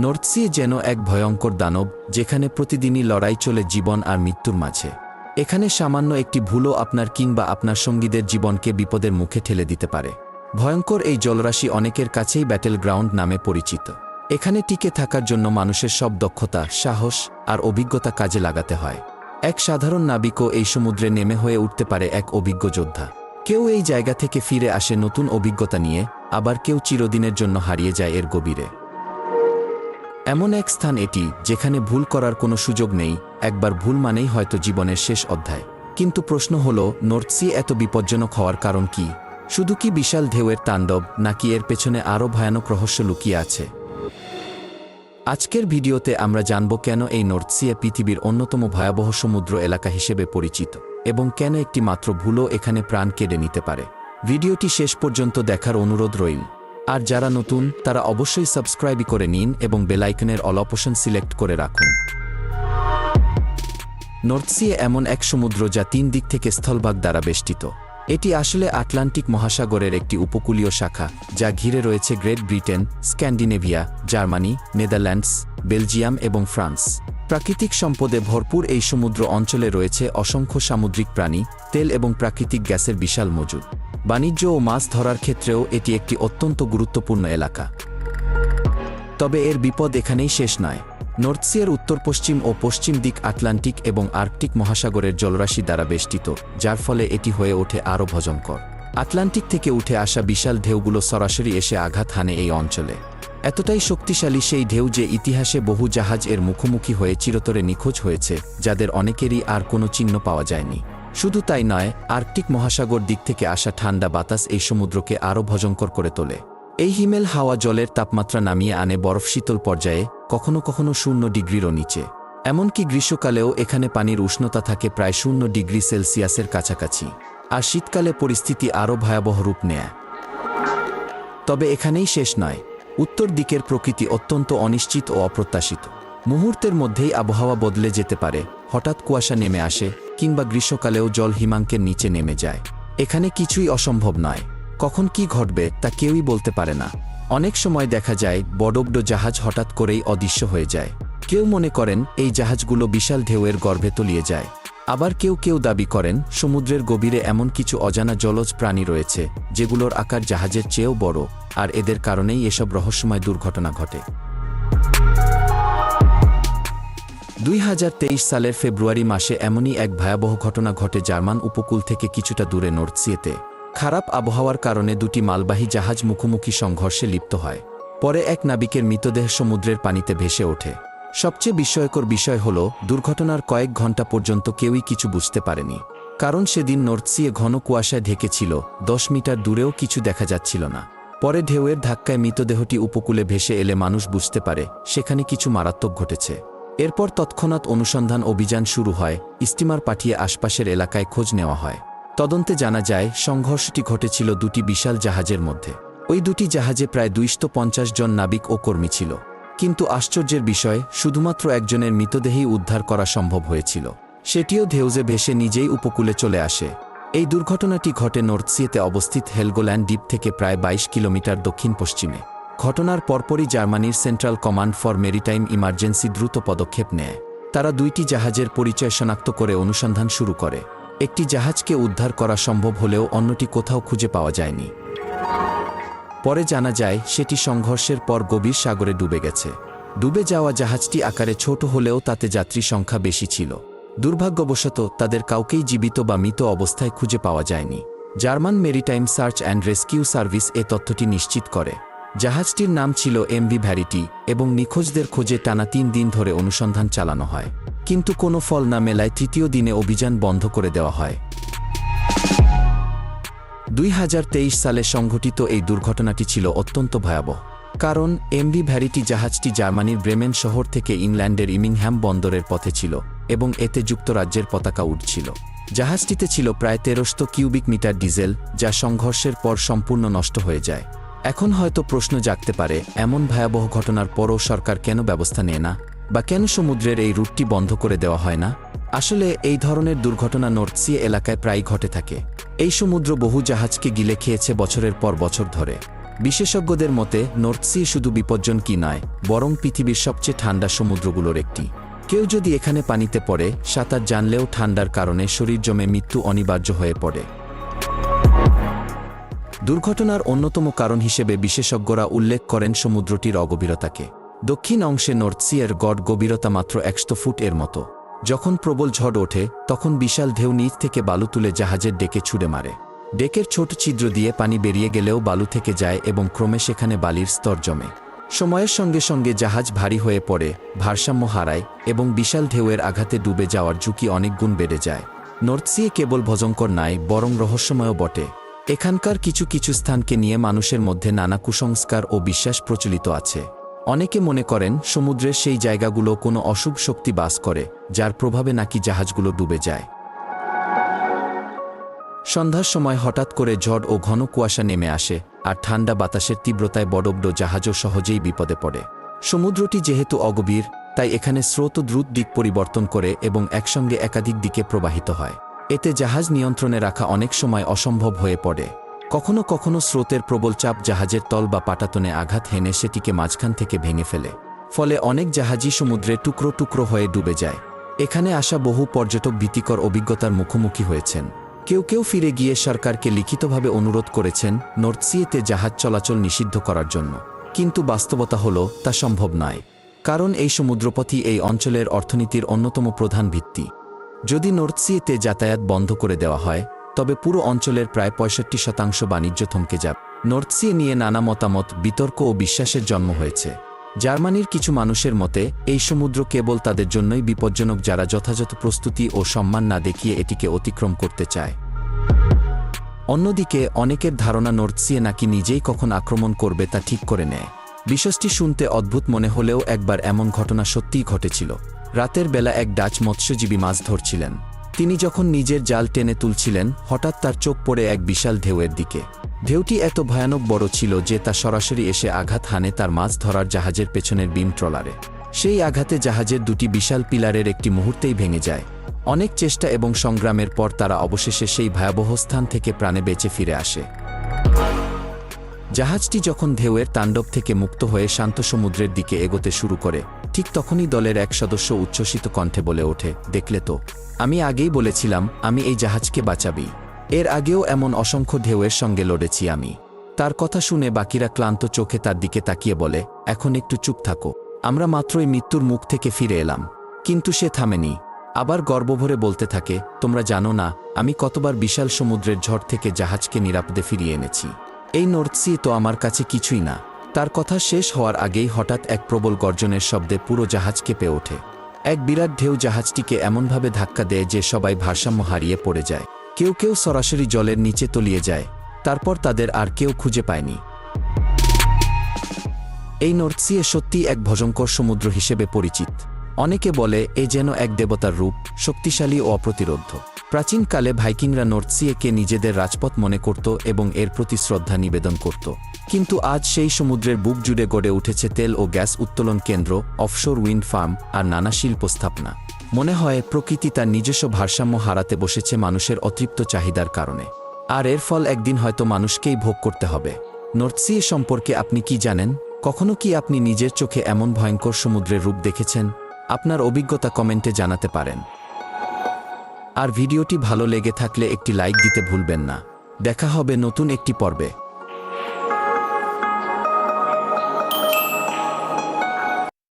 North Sea যেন এক ভয়ঙ্কর দানব, যেখানে প্রতিদিনই লড়াই চলে জীবন আর মৃত্যুর মাঝে। এখানে সামান্য একটি ভুলও আপনার কিংবা আপনার সঙ্গীদের জীবনকে বিপদের মুখে ঠেলে দিতে পারে। ভয়ঙ্কর এই জলরাশি অনেকের কাছেই ব্যাটেল গ্রাউন্ড নামে পরিচিত। এখানে টিকে থাকার জন্য মানুষের সব দক্ষতা, সাহস আর অভিজ্ঞতা কাজে লাগাতে হয়। এক সাধারণ নাবিকও এই সমুদ্রে নেমে হয়ে উঠতে পারে এক অভিজ্ঞ যোদ্ধা। কেউ এই জায়গা থেকে ফিরে আসে নতুন অভিজ্ঞতা নিয়ে, আবার কেউ চিরদিনের জন্য হারিয়ে যায় এর গভীরে। এমন এক স্থান এটি, যেখানে ভুল করার কোনো সুযোগ নেই। একবার ভুল মানেই হয়তো জীবনের শেষ অধ্যায়। কিন্তু প্রশ্ন হল, নর্থ সি এত বিপজ্জনক হওয়ার কারণ কি? শুধু কি বিশাল ঢেউয়ের তাণ্ডব, নাকি এর পেছনে আরও ভয়ানক রহস্য লুকিয়ে আছে? আজকের ভিডিওতে আমরা জানব কেন এই নর্থ সি পৃথিবীর অন্যতম ভয়াবহ সমুদ্র এলাকা হিসেবে পরিচিত, এবং কেন একটি মাত্র ভুলও এখানে প্রাণ কেড়ে নিতে পারে। ভিডিওটি শেষ পর্যন্ত দেখার অনুরোধ রইল। আর যারা নতুন, তারা অবশ্যই সাবস্ক্রাইব করে নিন এবং বেল আইকনের অল অপশন সিলেক্ট করে রাখুন। নর্থ সি এমন এক সমুদ্র যা 3 দিক থেকে স্থলভাগ দ্বারা বেষ্টিত। এটি আসলে আটলান্টিক মহাসাগরের একটি উপকূলীয় শাখা, যা ঘিরে রয়েছে great Britain, Scandinavia, Germany, Netherlands, Belgium এবং ফ্রান্স। প্রাকৃতিক সম্পদে ভরপুর এই সমুদ্র অঞ্চলে রয়েছে অসংখ্য সামুদ্রিক প্রাণী, তেল এবং প্রাকৃতিক গ্যাসের বিশাল মজুদ। বাণিজ্য ও মাছ ধরার ক্ষেত্রেও এটি একটি অত্যন্ত গুরুত্বপূর্ণ এলাকা। তবে এর বিপদ এখানেই শেষ নয়। নর্থ সি এর উত্তর পশ্চিম ও পশ্চিম দিক আটলান্টিক এবং আর্কটিক মহাসাগরের জলরাশি দ্বারা বেষ্টিত, যার ফলে এটি হয়ে ওঠে আরও ভয়ঙ্কর। আটলান্টিক থেকে উঠে আসা বিশাল ঢেউগুলো সরাসরি এসে আঘাত হানে এই অঞ্চলে। এতটাই শক্তিশালী সেই ঢেউ যে ইতিহাসে বহু জাহাজ এর মুখোমুখি হয়ে চিরতরে নিখোঁজ হয়েছে, যাদের অনেকেরই আর কোনো চিহ্ন পাওয়া যায়নি। শুধু তাই নয়, আর্কটিক মহাসাগর দিক থেকে আসা ঠান্ডা বাতাস এই সমুদ্রকে আরও ভয়ঙ্কর করে তোলে। এই হিমেল হাওয়া জলের তাপমাত্রা নামিয়ে আনে বরফ শীতল পর্যায়ে, কখনো কখনো 0 ডিগ্রিরও নিচে। এমনকি গ্রীষ্মকালেও এখানে পানির উষ্ণতা থাকে প্রায় 0 ডিগ্রি সেলসিয়াসের কাছাকাছি। আর শীতকালে পরিস্থিতি আরও ভয়াবহ রূপ নেয়। তবে এখানেই শেষ নয়। উত্তর দিকের প্রকৃতি অত্যন্ত অনিশ্চিত ও অপ্রত্যাশিত। মুহূর্তের মধ্যেই আবহাওয়া বদলে যেতে পারে, হঠাৎ কুয়াশা নেমে আসে, কিংবা গ্রীষ্মকালেও জল হিমাঙ্কের নিচে নেমে যায়। এখানে কিছুই অসম্ভব নয়। কখন কি ঘটবে তা কেউই বলতে পারে না। অনেক সময় দেখা যায় বড় বড় জাহাজ হঠাৎ করেই অদৃশ্য হয়ে যায়। কেউ মনে করেন এই জাহাজগুলো বিশাল ঢেউয়ের গর্ভে তলিয়ে যায়। আবার কেউ কেউ দাবি করেন সমুদ্রের গভীরে এমন কিছু অজানা জলজ প্রাণী রয়েছে, যেগুলোর আকার জাহাজের চেয়েও বড়, আর এদের কারণেই এসব রহস্যময় দুর্ঘটনা ঘটে। 2023 সালের ফেব্রুয়ারি মাসে এমনই এক ভয়াবহ ঘটনা ঘটে জার্মান উপকূল থেকে কিছুটা দূরে নর্থ সিতে। খারাপ আবহাওয়ার কারণে 2টি মালবাহী জাহাজ মুখোমুখি সংঘর্ষে লিপ্ত হয়। পরে এক নাবিকের মৃতদেহ সমুদ্রের পানিতে ভেসে ওঠে। সবচেয়ে বিস্ময়কর বিষয় হল, দুর্ঘটনার কয়েক ঘন্টা পর্যন্ত কেউই কিছু বুঝতে পারেনি। কারণ সেদিন নর্থ সি ঘন কুয়াশায় ঢেকে ছিল, 10 মিটার দূরেও কিছু দেখা যাচ্ছিল না। পরে ঢেউয়ের ধাক্কায় মৃতদেহটি উপকূলে ভেসে এলে মানুষ বুঝতে পারে সেখানে কিছু মারাত্মক ঘটেছে। এরপর তৎক্ষণাৎ অনুসন্ধান অভিযান শুরু হয়, স্টিমার পাঠিয়ে আশপাশের এলাকায় খোঁজ নেওয়া হয়। তদন্তে জানা যায় সংঘর্ষটি ঘটেছিল 2টি বিশাল জাহাজের মধ্যে। ওই 2টি জাহাজে প্রায় 250 জন নাবিক ও কর্মী ছিল। কিন্তু আশ্চর্যের বিষয়, শুধুমাত্র একজনের মৃতদেহই উদ্ধার করা সম্ভব হয়েছিল। সেটিও ঢেউজে ভেসে নিজেই উপকূলে চলে আসে। এই দুর্ঘটনাটি ঘটে নর্থ সিতে অবস্থিত হেলগোল্যান্ড দ্বীপ থেকে প্রায় 22 কিলোমিটার দক্ষিণ পশ্চিমে। ঘটনার পরপরই জার্মানির central command for maritime emergency দ্রুত পদক্ষেপ নেয়। তারা 2টি জাহাজের পরিচয় শনাক্ত করে অনুসন্ধান শুরু করে। একটি জাহাজকে উদ্ধার করা সম্ভব হলেও অন্যটি কোথাও খুঁজে পাওয়া যায়নি। পরে জানা যায় সেটি সংঘর্ষের পর গভীর সাগরে ডুবে গেছে। ডুবে যাওয়া জাহাজটি আকারে ছোট হলেও তাতে যাত্রী সংখ্যা বেশি ছিল। দুর্ভাগ্যবশত তাদের কাউকেই জীবিত বা মৃত অবস্থায় খুঁজে পাওয়া যায়নি। German maritime search and rescue service এ তথ্যটি নিশ্চিত করে। জাহাজটির নাম ছিল এমভি ভ্যারিটি এবং নিখোঁজদের খোঁজে টানা 3 দিন ধরে অনুসন্ধান চালানো হয়। কিন্তু কোনো ফল না মেলায় তৃতীয় দিনে অভিযান বন্ধ করে দেওয়া হয়। 2023 সালে সংঘটিত এই দুর্ঘটনাটি ছিল অত্যন্ত ভয়াবহ। কারণ এমভি ভ্যারিটি জাহাজটি জার্মানির ব্রেমেন শহর থেকে ইংল্যান্ডের ইমিংহ্যাম বন্দরের পথে ছিল এবং এতে যুক্তরাজ্যের পতাকা উড়ছিল। জাহাজটিতে ছিল প্রায় 1300 কিউবিক মিটার ডিজেল, যা সংঘর্ষের পর সম্পূর্ণ নষ্ট হয়ে যায়। এখন হয়তো প্রশ্ন জাগতে পারে, এমন ভয়াবহ ঘটনার পরও সরকার কেন ব্যবস্থা নেয় না, বা কেন সমুদ্রের এই রুটটি বন্ধ করে দেওয়া হয় না? আসলে এই ধরনের দুর্ঘটনা নর্থ সি এলাকায় প্রায়ই ঘটে থাকে। এই সমুদ্র বহু জাহাজকে গিলে খেয়েছে বছরের পর বছর ধরে। বিশেষজ্ঞদের মতে নর্থ সি শুধু বিপজ্জন কি নয়, বরং পৃথিবীর সবচেয়ে ঠান্ডা সমুদ্রগুলোর একটি। কেউ যদি এখানে পানিতে পড়ে, সাঁতার জানলেও ঠান্ডার কারণে শরীর জমে মৃত্যু অনিবার্য হয়ে পড়ে। দুর্ঘটনার অন্যতম কারণ হিসেবে বিশেষজ্ঞরা উল্লেখ করেন সমুদ্রটির অগভীরতাকে। দক্ষিণ অংশে নর্থ সি এর গড় গভীরতা মাত্র 100 ফুট এর মতো। যখন প্রবল ঝড় ওঠে তখন বিশাল ঢেউ নিচ থেকে বালু তুলে জাহাজের ডেকে ছুঁড়ে মারে। ডেকের ছোট ছিদ্র দিয়ে পানি বেরিয়ে গেলেও বালু থেকে যায় এবং ক্রমে সেখানে বালির স্তর জমে। সময়ের সঙ্গে সঙ্গে জাহাজ ভারী হয়ে পড়ে, ভারসাম্য হারায় এবং বিশাল ঢেউয়ের আঘাতে ডুবে যাওয়ার ঝুঁকি অনেক গুণ বেড়ে যায়। নর্থ সি কেবল ভয়ঙ্কর নয়, বরং রহস্যময়ও বটে। এখানকার কিছু কিছু স্থানকে নিয়ে মানুষের মধ্যে নানা কুসংস্কার ও বিশ্বাস প্রচলিত আছে। অনেকে মনে করেন সমুদ্রের সেই জায়গাগুলো কোনো অশুভ শক্তি বাস করে, যার প্রভাবে নাকি জাহাজগুলো ডুবে যায়। সন্ধ্যার সময় হঠাৎ করে ঝড় ও ঘন কুয়াশা নেমে আসে, আর ঠান্ডা বাতাসের তীব্রতায় বড় বড় জাহাজও সহজেই বিপদে পড়ে। সমুদ্রটি যেহেতু অগভীর, তাই এখানে স্রোত দ্রুত দিক পরিবর্তন করে এবং একসঙ্গে একাধিক দিকে প্রবাহিত হয়। এতে জাহাজ নিয়ন্ত্রণে রাখা অনেক সময় অসম্ভব হয়ে পড়ে। কখনো কখনো স্রোতের প্রবল চাপ জাহাজের তল বা পাটাতনে আঘাত হেনে সেটিকে মাঝখান থেকে ভেঙে ফেলে, ফলে অনেক জাহাজই সমুদ্রে টুকরো টুকরো হয়ে ডুবে যায়। এখানে আসা বহু পর্যটক ভীতিকর অভিজ্ঞতার মুখোমুখি হয়েছেন। কেউ কেউ ফিরে গিয়ে সরকারকে লিখিতভাবে অনুরোধ করেছেন নর্থ সিতে জাহাজ চলাচল নিষিদ্ধ করার জন্য, কিন্তু বাস্তবতা হল তা সম্ভব নয়। কারণ এই সমুদ্রপথই এই অঞ্চলের অর্থনীতির অন্যতম প্রধান ভিত্তি। যদি নর্থ সিতে যাতায়াত বন্ধ করে দেওয়া হয়, তবে পুরো অঞ্চলের প্রায় 65% বাণিজ্য থমকে যাবে। নর্থ সি নিয়ে নানা মতামত, বিতর্ক ও বিশ্বাসের জন্ম হয়েছে। জার্মানির কিছু মানুষের মতে এই সমুদ্র কেবল তাদের জন্যই বিপজ্জনক যারা যথাযথ প্রস্তুতি ও সম্মান না দেখিয়ে এটিকে অতিক্রম করতে চায়। অন্যদিকে অনেকের ধারণা নর্থ সি নাকি নিজেই কখন আক্রমণ করবে তা ঠিক করে নেয়। বিষয়টি শুনতে অদ্ভুত মনে হলেও একবার এমন ঘটনা সত্যিই ঘটেছিল। রাতের বেলা এক ডাচ মৎস্যজীবী মাছ ধরছিলেন। তিনি যখন নিজের জাল টেনে তুলছিলেন, হঠাৎ তার চোখ পড়ে এক বিশাল ঢেউয়ের দিকে। ঢেউটি এত ভয়ানক বড় ছিল যে তা সরাসরি এসে আঘাত হানে তার মাছ ধরার জাহাজের পেছনের বিম ট্রলারে। সেই আঘাতে জাহাজের দুটি বিশাল পিলারের একটি মুহূর্তেই ভেঙে যায়। অনেক চেষ্টা এবং সংগ্রামের পর তারা অবশেষে সেই ভয়াবহ স্থান থেকে প্রাণে বেঁচে ফিরে আসে। জাহাজটি যখন ঢেউয়ের তাণ্ডব থেকে মুক্ত হয়ে শান্ত সমুদ্রের দিকে এগোতে শুরু করে, ঠিক তখনই দলের এক সদস্য উচ্ছ্বসিত কণ্ঠে বলে ওঠে, দেখলে তো, আমি আগেই বলেছিলাম আমি এই জাহাজকে বাঁচাবি। এর আগেও এমন অসংখ্য ঢেউয়ের সঙ্গে লড়েছি আমি। তার কথা শুনে বাকিরা ক্লান্ত চোখে তার দিকে তাকিয়ে বলে, এখন একটু চুপ থাকো, আমরা মাত্রই মৃত্যুর মুখ থেকে ফিরে এলাম। কিন্তু সে থামেনি। আবার গর্বভরে বলতে থাকে, তোমরা জানো না আমি কতবার বিশাল সমুদ্রের ঝড় থেকে জাহাজকে নিরাপদে ফিরিয়ে এনেছি। এই নর্থ সি তো আমার কাছে কিছুই না। তার কথা শেষ হওয়ার আগেই হঠাৎ এক প্রবল গর্জনের শব্দে পুরো জাহাজ কেঁপে ওঠে। এক বিরাট ঢেউ জাহাজটিকে এমনভাবে ধাক্কা দেয় যে সবাই ভারসাম্য হারিয়ে পড়ে যায়। কেউ কেউ সরাসরি জলের নিচে তলিয়ে যায়। তারপর তাদের আর কেউ খুঁজে পায়নি। এই নর্থ সি সত্যি এক ভয়ঙ্কর সমুদ্র হিসেবে পরিচিত। অনেকে বলে এ যেন এক দেবতার রূপ, শক্তিশালী ও অপ্রতিরোধ্য। প্রাচীনকালে ভাইকিংরা নর্থ সিকে নিজেদের রাজপথ মনে করত এবং এর প্রতি শ্রদ্ধা নিবেদন করত। কিন্তু আজ সেই সমুদ্রের বুক জুড়ে গড়ে উঠেছে তেল ও গ্যাস উত্তোলন কেন্দ্র, অফশোর উইন্ড ফার্ম আর নানা শিল্প স্থাপনা। মনে হয় প্রকৃতি তার নিজস্ব ভারসাম্য হারাতে বসেছে মানুষের অতৃপ্ত চাহিদার কারণে। আর এর ফল একদিন হয়তো মানুষকেই ভোগ করতে হবে। নর্থ সি সম্পর্কে আপনি কি জানেন? কখনো কি আপনি নিজের চোখে এমন ভয়ঙ্কর সমুদ্রের রূপ দেখেছেন? আপনার অভিজ্ঞতা কমেন্টে জানাতে পারেন। আর ভিডিওটি ভালো লেগে থাকলে একটি লাইক দিতে ভুলবেন না। দেখা হবে নতুন একটি পর্বে।